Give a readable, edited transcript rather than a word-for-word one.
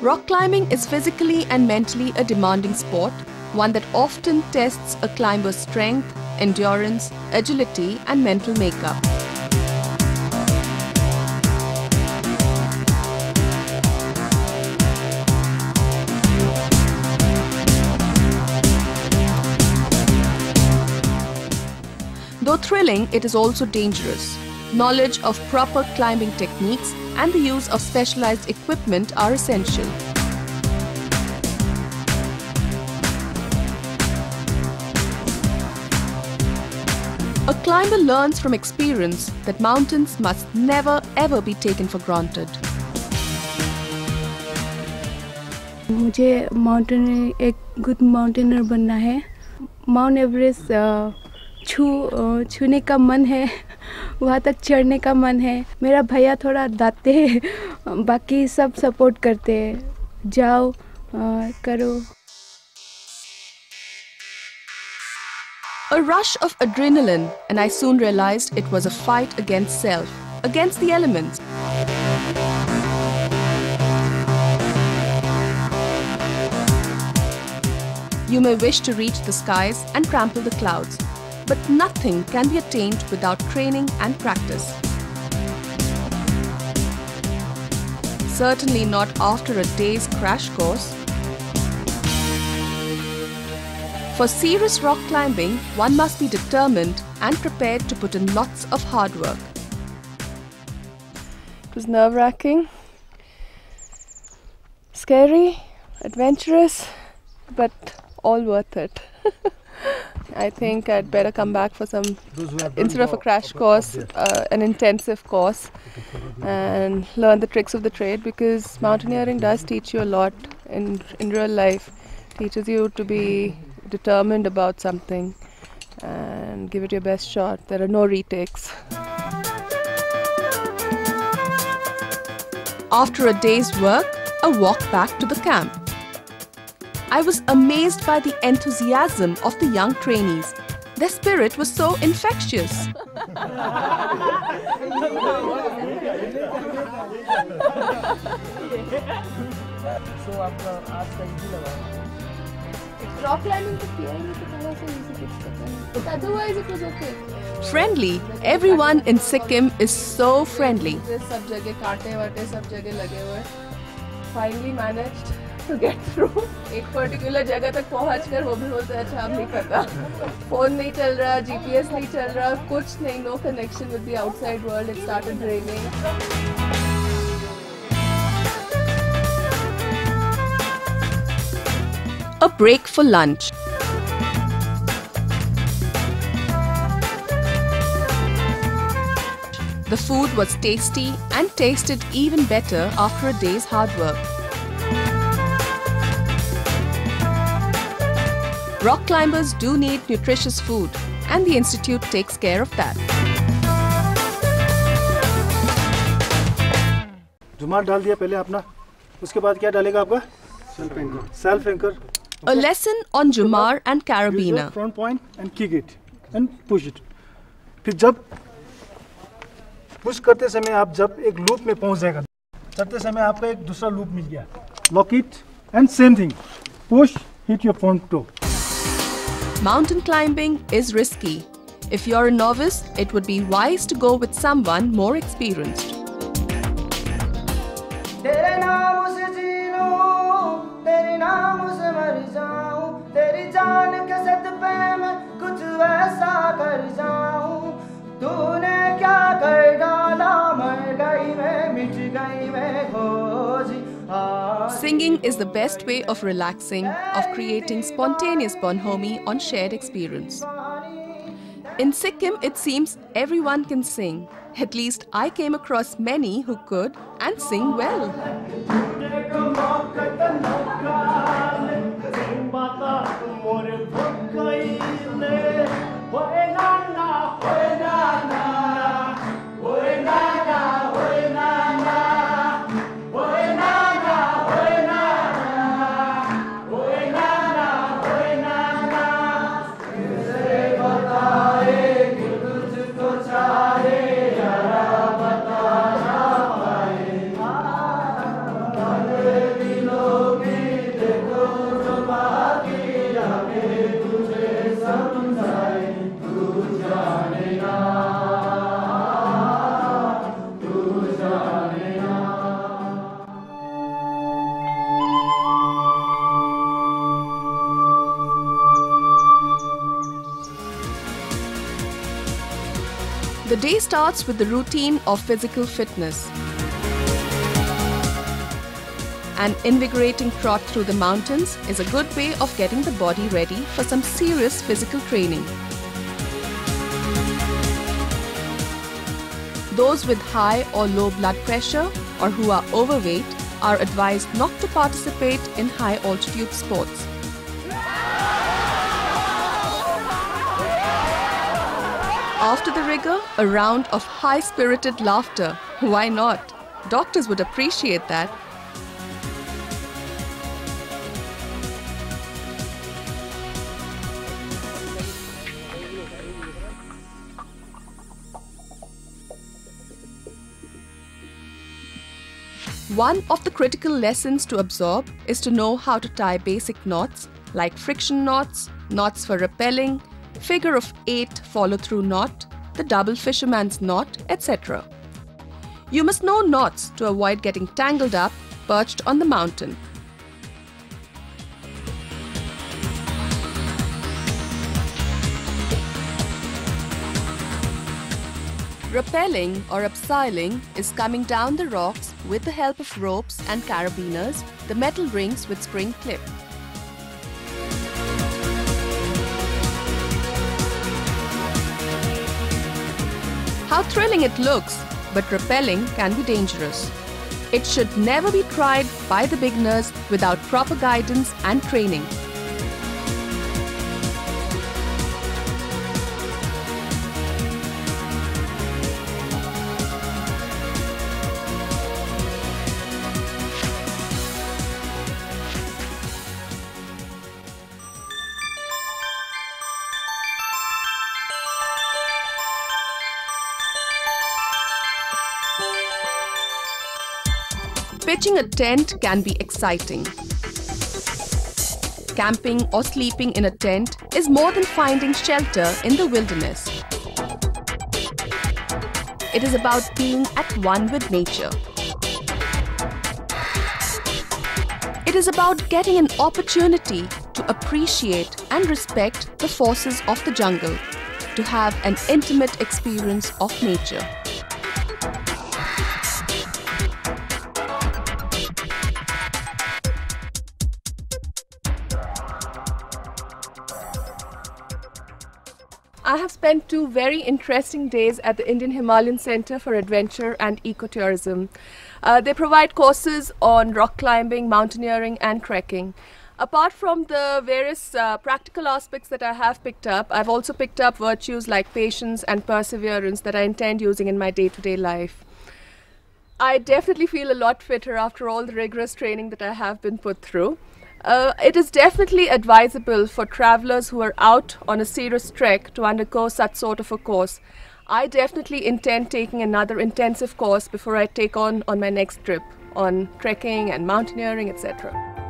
Rock climbing is physically and mentally a demanding sport, one that often tests a climber's strength, endurance, agility, and mental makeup. Though thrilling, it is also dangerous. Knowledge of proper climbing techniques and the use of specialized equipment are essential. A climber learns from experience that mountains must never ever be taken for granted. मुझे एक good mountaineer बनना है। Mount Everest छूने का मन है, वहाँ तक चढ़ने का मन है। मेरा भैया थोड़ा डांटते हैं, बाकी सब सपोर्ट करते हैं। जाओ, करो। A rush of adrenaline, and I soon realized it was a fight against self, against the elements. You may wish to reach the skies and trample the clouds, but nothing can be attained without training and practice. Certainly not after a day's crash course. For serious rock climbing, one must be determined and prepared to put in lots of hard work. It was nerve-wracking, scary, adventurous, but all worth it. I think I'd better come back for some, instead of a crash course, an intensive course and learn the tricks of the trade, because mountaineering does teach you a lot in real life. Teaches you to be determined about something and give it your best shot. There are no retakes. After a day's work, a walk back to the camp. I was amazed by the enthusiasm of the young trainees. Their spirit was so infectious. Rock climbing to kiya hi nahi to thora sa easy fix karna. But otherwise it was okay. Friendly. Everyone in Sikkim is so friendly. सब जगह कांटे वाटे सब जगह लगे हुए. Finally managed to get through. एक particular जगह तक पहुंचकर वो भी बोलते अच्छा अब नहीं पता. फोन नहीं चल रहा, GPS नहीं चल रहा, कुछ नहीं, no connection with the outside world. It started raining. A break for lunch. The food was tasty and tasted even better after a day's hard work. Rock climbers do need nutritious food, and the institute takes care of that. जुमार डाल दिया पहले अपना, उसके बाद क्या डालेगा आपका? Self anchor. Self anchor. A lesson on Jumar and Carabiner. Front point and kick it and push it. फिर जब पुश करते समय आप जब एक लूप में पहुंच जाएगा, चढ़ते समय आपका एक दूसरा लूप मिल गया. Lock it and same thing. Push, hit your front toe. Mountain climbing is risky. If you're a novice, it would be wise to go with someone more experienced. Singing is the best way of relaxing, of creating spontaneous bonhomie on shared experience. In Sikkim, it seems everyone can sing. At least I came across many who could and sing well. The day starts with the routine of physical fitness. An invigorating trot through the mountains is a good way of getting the body ready for some serious physical training. Those with high or low blood pressure or who are overweight are advised not to participate in high altitude sports. After the rigor, a round of high-spirited laughter. Why not? Doctors would appreciate that. One of the critical lessons to absorb is to know how to tie basic knots like friction knots, knots for rappelling, figure of 8 follow-through knot, the double fisherman's knot, etc. You must know knots to avoid getting tangled up perched on the mountain. Rappelling or abseiling is coming down the rocks with the help of ropes and carabiners, the metal rings with spring clip. How thrilling it looks, but rappelling can be dangerous. It should never be tried by the beginners without proper guidance and training. Pitching a tent can be exciting. Camping or sleeping in a tent is more than finding shelter in the wilderness. It is about being at one with nature. It is about getting an opportunity to appreciate and respect the forces of the jungle, to have an intimate experience of nature. I have spent 2 very interesting days at the Indian Himalayan Center for Adventure and Ecotourism. They provide courses on rock climbing, mountaineering and trekking. Apart from the various practical aspects that I have picked up, I've also picked up virtues like patience and perseverance that I intend using in my day-to-day life. I definitely feel a lot fitter after all the rigorous training that I have been put through. It is definitely advisable for travelers who are out on a serious trek to undergo such sort of a course. I definitely intend taking another intensive course before I take on my next trip on trekking and mountaineering, etc.